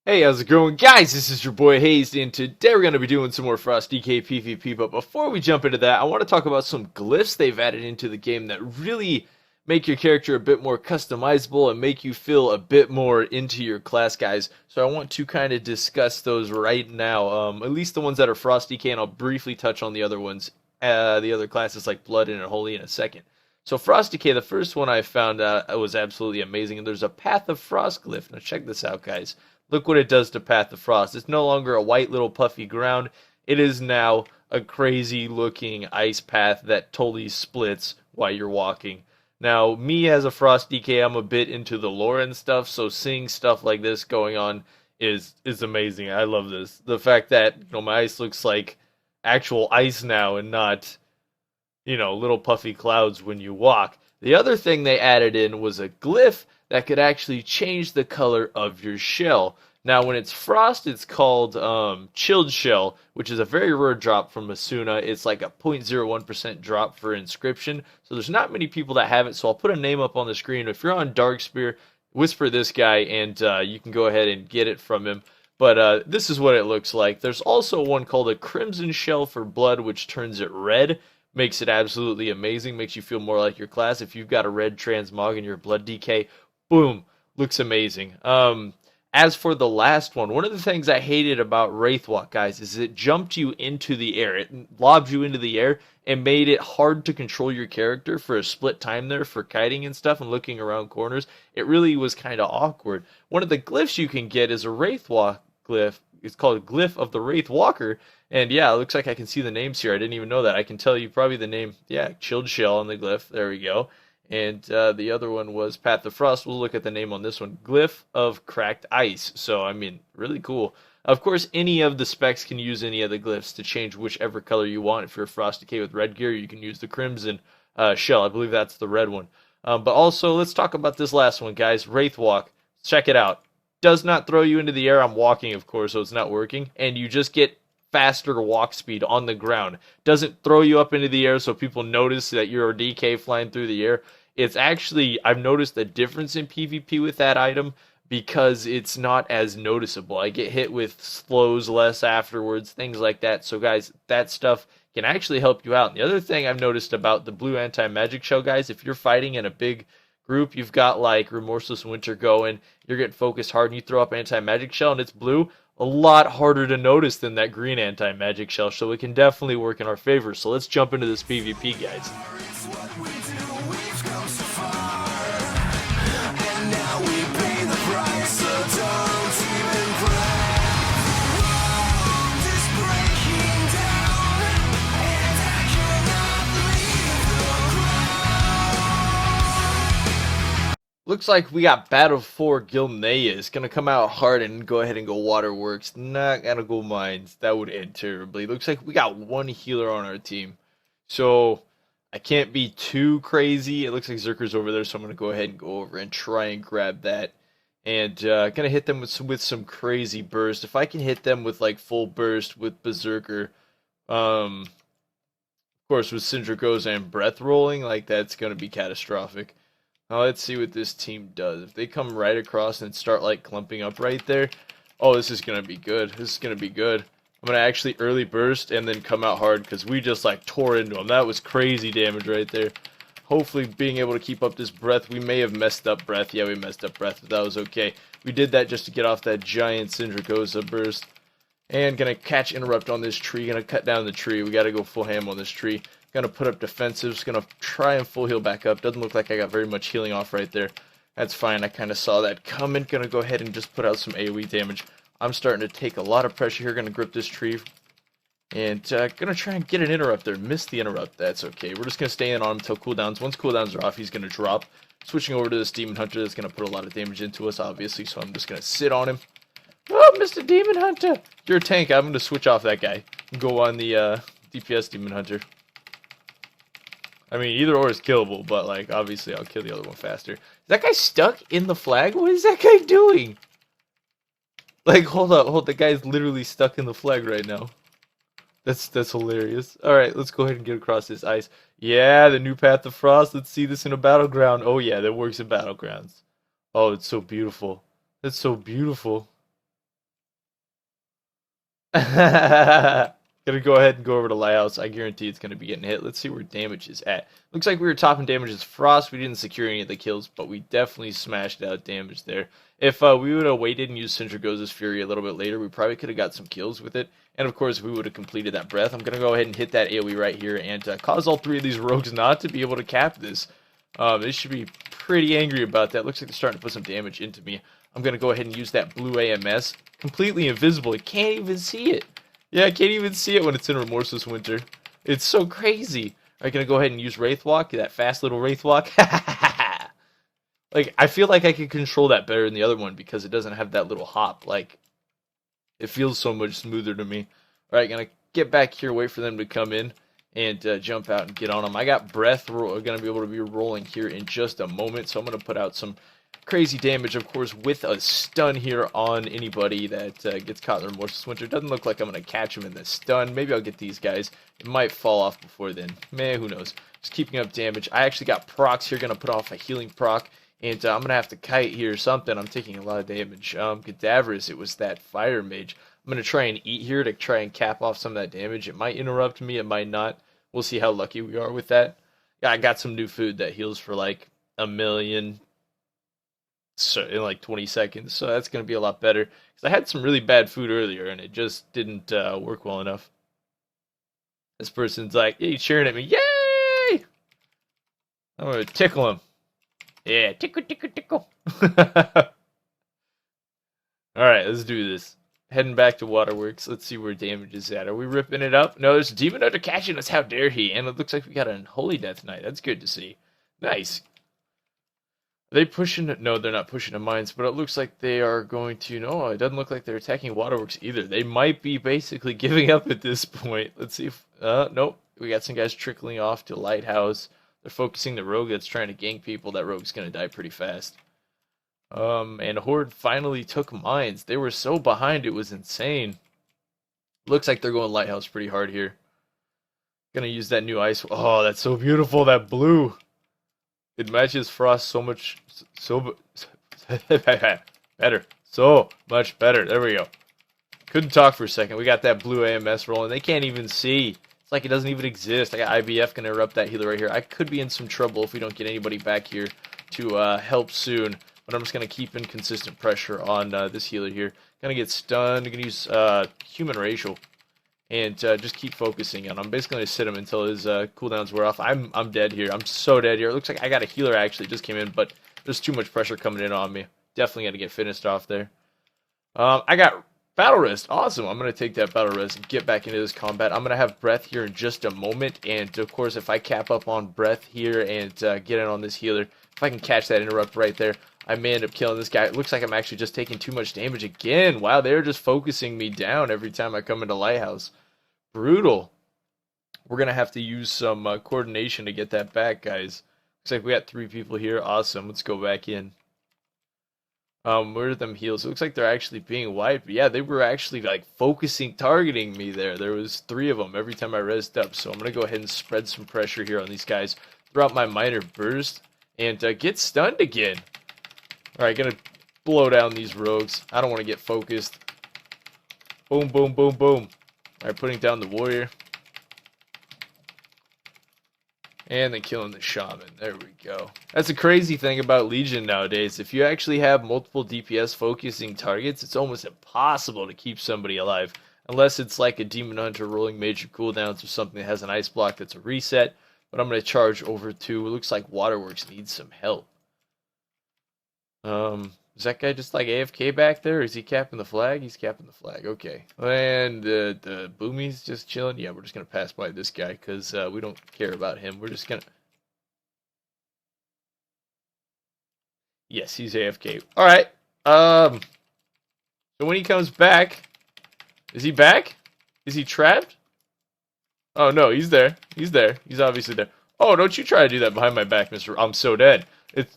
Hey, how's it going, guys? This is your boy Hazzed, and today we're going to be doing some more Frost DK PvP, but before we jump into that, I want to talk about some glyphs they've added into the game that really make your character a bit more customizable and make you feel a bit more into your class, guys. So I want to kind of discuss those right now, at least the ones that are Frost DK, and I'll briefly touch on the other ones, the other classes like Blood and Holy in a second. So Frost DK, the first one I found was absolutely amazing, and there's a Path of Frost glyph. Now check this out, guys. Look what it does to Path of Frost. It's no longer a white little puffy ground. It is now a crazy looking ice path that totally splits while you're walking. Now, me as a Frost DK, I'm a bit into the lore and stuff, so seeing stuff like this going on is amazing. I love this. The fact that, my ice looks like actual ice now and not, little puffy clouds when you walk. The other thing they added in was a glyph that could actually change the color of your shell. Now, when it's frost, it's called chilled shell, which is a very rare drop from Asuna. It's like a 0.01% drop for inscription, so there's not many people that have it, so I'll put a name up on the screen. If you're on Darkspear, whisper this guy, and you can go ahead and get it from him. But this is what it looks like. There's also one called a crimson shell for blood, which turns it red. Makes it absolutely amazing, makes you feel more like your class. If you've got a red transmog in your blood DK, boom, looks amazing. As for the last one of the things I hated about Wraithwalk, guys, is it jumped you into the air. It lobbed you into the air and made it hard to control your character for a split time there for kiting and stuff and looking around corners. It really was kind of awkward. One of the glyphs you can get is a Wraithwalk glyph. It's called Glyph of the Wraith Walker. And yeah, it looks like I can see the names here. I didn't even know that. I can tell you probably the name. Yeah, Chilled Shell on the glyph. There we go. And the other one was Path of Frost. We'll look at the name on this one. Glyph of Cracked Ice. So, I mean, really cool. Of course, any of the specs can use any of the glyphs to change whichever color you want. If you're a Frost Decay with red gear, you can use the Crimson Shell. I believe that's the red one. But also, let's talk about this last one, guys. Wraithwalk. Check it out. Does not throw you into the air. I'm walking, of course, so it's not working. And you just get faster walk speed on the ground. Doesn't throw you up into the air so people notice that you're a DK flying through the air. It's actually, I've noticed a difference in PvP with that item because it's not as noticeable. I get hit with slows less afterwards, things like that. So guys, that stuff can actually help you out. And the other thing I've noticed about the blue anti-magic shell, guys, if you're fighting in a big group, you've got like Remorseless Winter going, you're getting focused hard, and you throw up anti-magic shell and it's blue, a lot harder to notice than that green anti-magic shell, so it can definitely work in our favor. So let's jump into this PvP, guys. Looks like we got Battle 4 Gilneas. It's going to come out hard and go ahead and go Waterworks. Not going to go Mines. That would end terribly. Looks like we got one healer on our team. So I can't be too crazy. It looks like Zerker's over there, so I'm going to go ahead and go over and try and grab that. And going to hit them with some crazy burst. If I can hit them with like full burst with Berserker, of course with Syndragoza and Breath Rolling, like that's going to be catastrophic. Now let's see what this team does. If they come right across and start like clumping up right there, oh, this is going to be good. This is going to be good. I'm going to actually early burst and then come out hard because we just like tore into them. That was crazy damage right there. Hopefully being able to keep up this breath. We may have messed up breath. Yeah, we messed up breath, but that was okay. We did that just to get off that giant Syndragoza burst. And going to catch interrupt on this tree. Going to cut down the tree. We got to go full ham on this tree. Going to put up defensives. Going to try and full heal back up. Doesn't look like I got very much healing off right there. That's fine. I kind of saw that coming. Going to go ahead and just put out some AoE damage. I'm starting to take a lot of pressure here. Going to grip this tree. And going to try and get an interrupt there. Missed the interrupt. That's okay. We're just going to stay in on him until cooldowns. Once cooldowns are off, he's going to drop. Switching over to this Demon Hunter that's going to put a lot of damage into us, obviously. So I'm just going to sit on him. Oh, Mr. Demon Hunter! You're a tank. I'm going to switch off that guy. And go on the DPS Demon Hunter. I mean, either or is killable, but, like, obviously I'll kill the other one faster. Is that guy stuck in the flag? What is that guy doing? Like, hold up. The guy's literally stuck in the flag right now. That's hilarious. Alright, let's go ahead and get across this ice. Yeah, the new Path of Frost. Let's see this in a battleground. Oh, yeah, that works in battlegrounds. Oh, it's so beautiful. That's so beautiful. Gonna go ahead and go over to Lighthouse. I guarantee it's gonna be getting hit. Let's see where damage is at. Looks like we were topping damage as Frost. We didn't secure any of the kills, but we definitely smashed out damage there. If we would have waited and used Sindragosa's Fury a little bit later, we probably could have got some kills with it. And of course, we would have completed that breath. I'm gonna go ahead and hit that AoE right here and cause all three of these rogues not to be able to cap this. They should be pretty angry about that. Looks like they're starting to put some damage into me. I'm gonna go ahead and use that blue AMS. Completely invisible. You can't even see it. Yeah, I can't even see it when it's in Remorseless Winter. It's so crazy. Alright, gonna go ahead and use Wraith Walk, that fast little Wraith Walk. Like, I feel like I can control that better than the other one because it doesn't have that little hop. Like, it feels so much smoother to me. Alright, gonna get back here, wait for them to come in, and jump out and get on them. I got Breath, gonna be able to be rolling here in just a moment, so I'm gonna put out some crazy damage, of course, with a stun here on anybody that gets caught in the Remorseless Winter. Doesn't look like I'm going to catch him in the stun. Maybe I'll get these guys. It might fall off before then. Man, who knows. Just keeping up damage. I actually got procs here. Going to put off a healing proc. And I'm going to have to kite here or something. I'm taking a lot of damage. Cadaverous, it was that fire mage. I'm going to try and eat here to try and cap off some of that damage. It might interrupt me. It might not. We'll see how lucky we are with that. Yeah, I got some new food that heals for like 1,000,000 in like 20 seconds, so that's going to be a lot better because I had some really bad food earlier and it just didn't work well enough. This person's like, yeah, he's cheering at me. Yay! I'm going to tickle him. Yeah, tickle, tickle, tickle. Alright, let's do this. Heading back to Waterworks. Let's see where damage is at. Are we ripping it up? No, there's a Demon Hunter catching us. How dare he? And it looks like we got an Unholy Death Knight. That's good to see. Nice. Are they pushing it? No, they're not pushing the mines, but it looks like they are going to. No, it doesn't look like they're attacking Waterworks either. They might be basically giving up at this point. Let's see if. Nope. We got some guys trickling off to Lighthouse. They're focusing the rogue that's trying to gank people. That rogue's going to die pretty fast. And Horde finally took mines. They were so behind, it was insane. Looks like they're going Lighthouse pretty hard here. Gonna use that new ice. Oh, that's so beautiful. That blue. It matches Frost so much, so better, so much better. There we go. Couldn't talk for a second. We got that blue AMS rolling. They can't even see. It's like it doesn't even exist. I got IBF gonna interrupt that healer right here. I could be in some trouble if we don't get anybody back here to help soon. But I'm just gonna keep in consistent pressure on this healer here. Gonna get stunned. Gonna use human racial. And just keep focusing on him. I'm basically going to sit him until his cooldowns wear off. I'm dead here. I'm so dead here. It looks like I got a healer actually just came in, but there's too much pressure coming in on me. Definitely got to get finished off there. I got Battle Rest. Awesome. I'm going to take that Battle Rest and get back into this combat. I'm going to have Breath here in just a moment. And, of course, if I cap up on Breath here and get in on this healer, if I can catch that interrupt right there, I may end up killing this guy. It looks like I'm actually just taking too much damage again. Wow, they're just focusing me down every time I come into Lighthouse. Brutal. We're going to have to use some coordination to get that back, guys. Looks like we got 3 people here. Awesome. Let's go back in. Where are them heals? It looks like they're actually being wiped. But yeah, they were actually like focusing, targeting me there. There was 3 of them every time I rezzed up. So I'm going to go ahead and spread some pressure here on these guys. Throw out my minor burst and get stunned again. Alright, gonna blow down these rogues. I don't want to get focused. Boom, boom, boom, boom. Alright, putting down the warrior. And then killing the shaman. There we go. That's a crazy thing about Legion nowadays. If you actually have multiple DPS focusing targets, it's almost impossible to keep somebody alive. Unless it's like a Demon Hunter rolling major cooldowns or something that has an ice block that's a reset. But I'm going to charge over to, it looks like Waterworks needs some help. Is that guy just like AFK back there? Is he capping the flag? He's capping the flag. Okay. And the Boomy's just chilling. Yeah, we're just going to pass by this guy because we don't care about him. We're just going to... Yes, he's AFK. Alright. So when he comes back... Is he back? Is he trapped? Oh, no, he's there. He's there. He's obviously there. Oh, don't you try to do that behind my back, Mr. I'm so dead. It's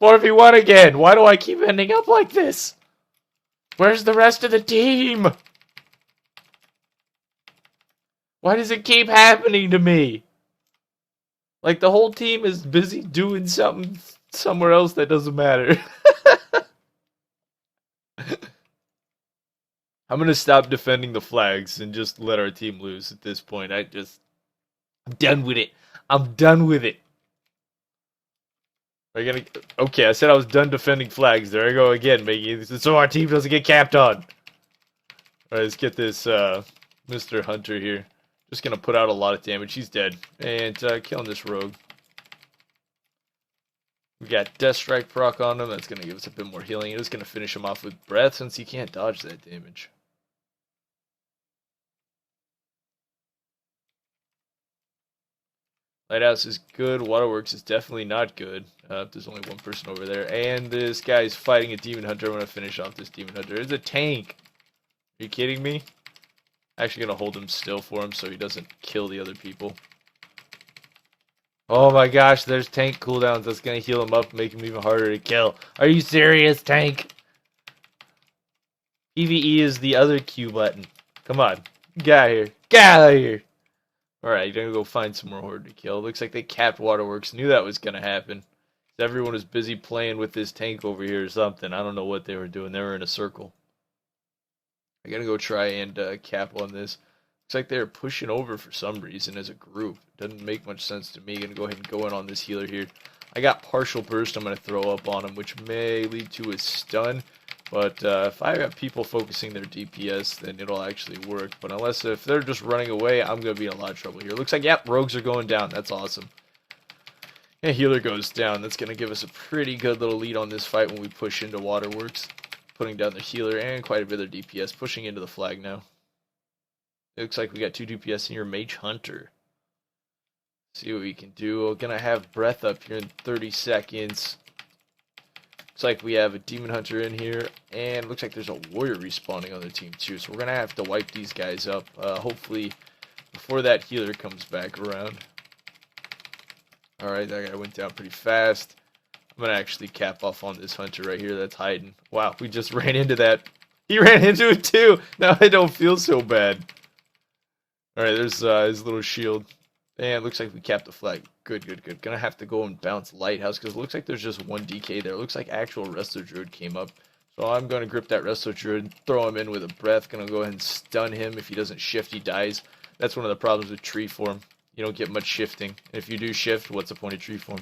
4v1 again. Why do I keep ending up like this? Where's the rest of the team? Why does it keep happening to me? Like the whole team is busy doing something somewhere else that doesn't matter. I'm gonna stop defending the flags and just let our team lose at this point. I'm done with it. I'm done with it. Are you gonna? Okay, I said I was done defending flags. There I go again, making so our team doesn't get capped on. All right, let's get this Mr. Hunter here. Just gonna put out a lot of damage. He's dead, and killing this rogue. We got Death Strike proc on him. That's gonna give us a bit more healing. It is gonna finish him off with breath since he can't dodge that damage. Lighthouse is good. Waterworks is definitely not good. There's only one person over there. And this guy's fighting a Demon Hunter. I'm going to finish off this Demon Hunter. It's a tank. Are you kidding me? Actually going to hold him still for him so he doesn't kill the other people. Oh my gosh, there's tank cooldowns. That's going to heal him up, make him even harder to kill. Are you serious, tank? PvE is the other Q button. Come on. Get out of here. Get out of here. Alright, you're gonna go find some more horde to kill. Looks like they capped Waterworks. Knew that was gonna happen. Everyone was busy playing with this tank over here or something. I don't know what they were doing. They were in a circle. I gotta go try and cap on this. Looks like they're pushing over for some reason as a group. Doesn't make much sense to me. Gonna go ahead and go in on this healer here. I got partial burst I'm gonna throw up on him, which may lead to a stun. But if I got people focusing their DPS, then it'll actually work. But if they're just running away, I'm going to be in a lot of trouble here. Looks like, yep, rogues are going down. That's awesome. Yeah, healer goes down. That's going to give us a pretty good little lead on this fight when we push into Waterworks. Putting down the healer and quite a bit of their DPS. Pushing into the flag now. It looks like we got 2 DPS in here. Mage Hunter. See what we can do. We're going to have breath up here in 30 seconds. Looks like we have a Demon Hunter in here, and looks like there's a Warrior respawning on the team too, so we're going to have to wipe these guys up, hopefully before that healer comes back around. Alright, that guy went down pretty fast. I'm going to actually cap off on this Hunter right here that's hiding. Wow, we just ran into that. He ran into it too! Now I don't feel so bad. Alright, there's his little shield. And it looks like we capped the flag. Good, good, good. Gonna have to go and bounce Lighthouse because it looks like there's just one DK there. It looks like actual Wrestler Druid came up. So I'm gonna grip that Wrestler Druid, throw him in with a breath. Gonna go ahead and stun him. If he doesn't shift, he dies. That's one of the problems with tree form. You don't get much shifting. And if you do shift, what's the point of tree form?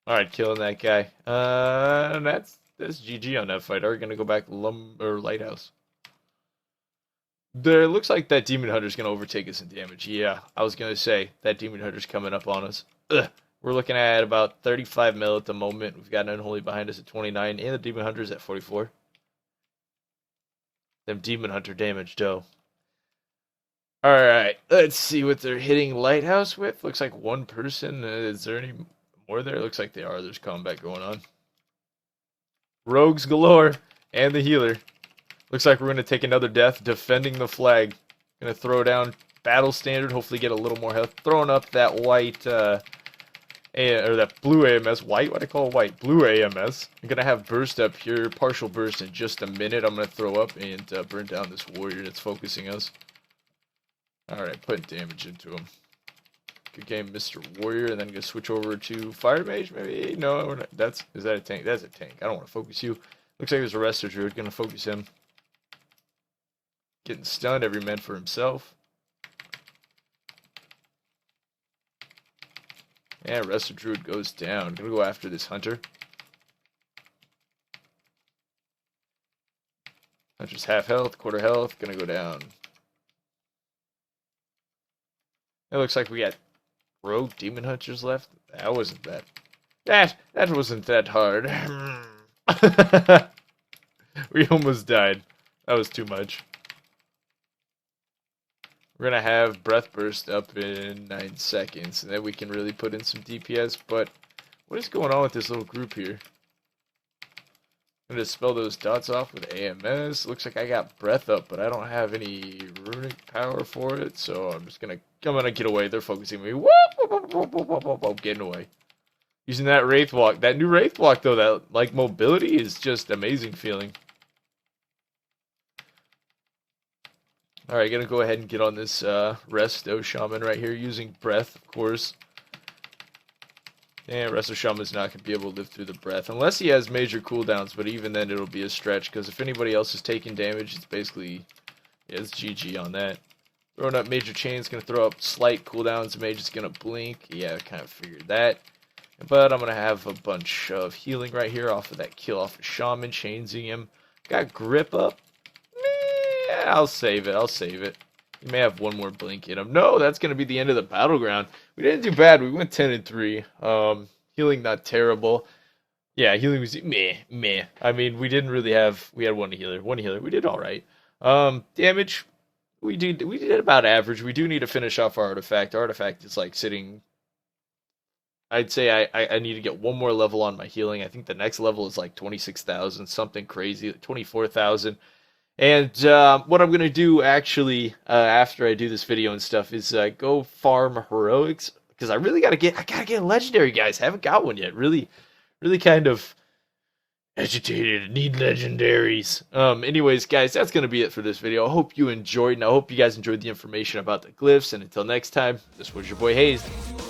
Alright, killing that guy. That's GG on that fight. Are we gonna go back Lighthouse? There looks like that Demon Hunter's going to overtake us in damage. Yeah, I was going to say, that Demon Hunter's coming up on us. Ugh. We're looking at about 35 mil at the moment. We've got an Unholy behind us at 29, and the Demon Hunter's at 44. Them Demon Hunter damage, though. Alright, let's see what they're hitting Lighthouse with. Looks like one person. Is there any more there? Looks like they are. There's combat going on. Rogues galore, and the healer. Looks like we're going to take another death, defending the flag. Going to throw down battle standard, hopefully get a little more health. Throwing up that white, or that blue AMS. White? What do I call it? White. Blue AMS. I'm going to have burst up here, partial burst in just a minute. I'm going to throw up and burn down this warrior that's focusing us. Alright, putting damage into him. Good game, Mr. Warrior, and then going to switch over to Fire Mage, maybe? No, we're not. Is that a tank? That's a tank. I don't want to focus you. Looks like there's a Wrestler Druid. Going to focus him. Getting stunned, every man for himself. And Wrestler Druid goes down. Gonna go after this Hunter. Hunter's half health, quarter health, gonna go down. It looks like we got rogue Demon Hunters left. That wasn't that. That wasn't that hard. We almost died. That was too much. We're going to have Breath Burst up in 9 seconds, and then we can really put in some DPS, but what is going on with this little group here? I'm going to spell those dots off with AMS. Looks like I got Breath up, but I don't have any runic power for it, so I'm going to get away. They're focusing me. Whoop, getting away. Using that Wraith Walk. That new Wraith Walk, though, that, like, mobility is just amazing feeling. Alright, gonna go ahead and get on this Resto Shaman right here, using Breath, of course. And Resto Shaman's not going to be able to live through the breath. Unless he has major cooldowns, but even then it'll be a stretch. Because if anybody else is taking damage, it's basically... Yeah, it's GG on that. Throwing up Major Chain's going to throw up slight cooldowns. Mage is going to blink. Yeah, I kind of figured that. But I'm going to have a bunch of healing right here off of that kill off of Shaman. Chainsing him. Got grip up. Meh, I'll save it. I'll save it. You may have one more blink in him. No, that's going to be the end of the battleground. We didn't do bad. We went 10-3. Healing not terrible. Yeah, healing was meh. I mean, we didn't really have... We had one healer. We did all right. Damage, we did about average. We do need to finish off our artifact. Our artifact is like sitting... I'd say I need to get one more level on my healing. I think the next level is like 26,000, something crazy, 24,000. And what I'm going to do, actually, after I do this video and stuff, is go farm heroics. Because I really got to get... I got to get a legendary, guys. Haven't got one yet. Really kind of agitated. Need legendaries. Anyways, guys, that's going to be it for this video. I hope you enjoyed, and I hope you guys enjoyed the information about the glyphs. And until next time, this was your boy Hazzed.